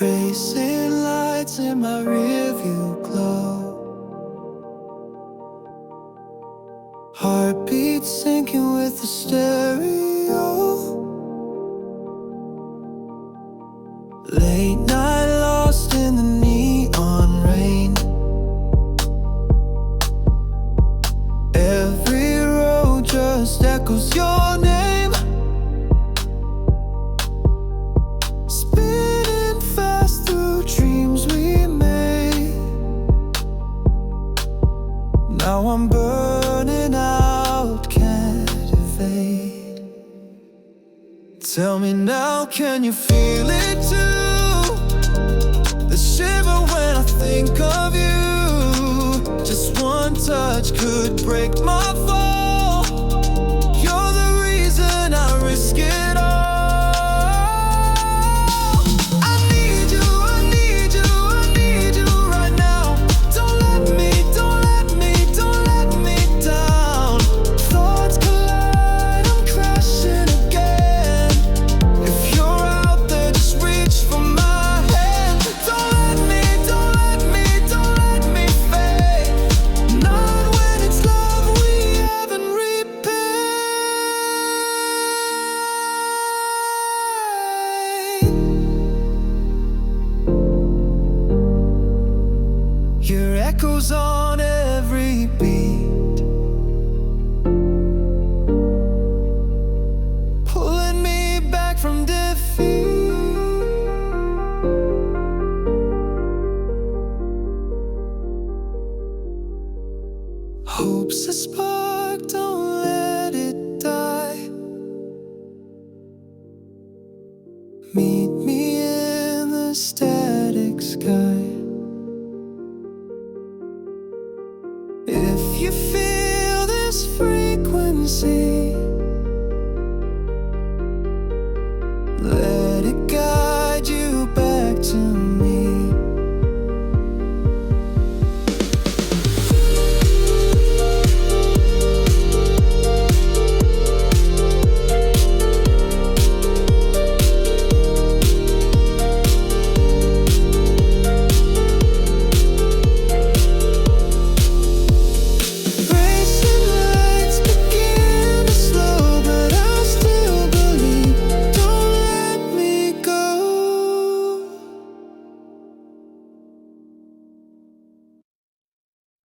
Racing lights in my rearview glow, heartbeat syncing with the stereo. Late night lost in the neon rain. Every road just echoes your name. Spinning fast through dreams we made. Now I'm burning out, can't evade. Tell me now, can you feel it too? The shiver when I think of you. Just one touch could break my fall. You're the reason I risk it all. I need you, I need you, I need you right now. Don't let me, don't let me, don't let me down. Thoughts collide, I'm crashing again. If you're out there, just reach for my hand. Don't let me, don't let me, don't let me fade. Not when it's love we haven't repaid. Your echoes on every beat, pulling me back from defeat. Hope's a spark, don't let it die. Meet me in the static sky.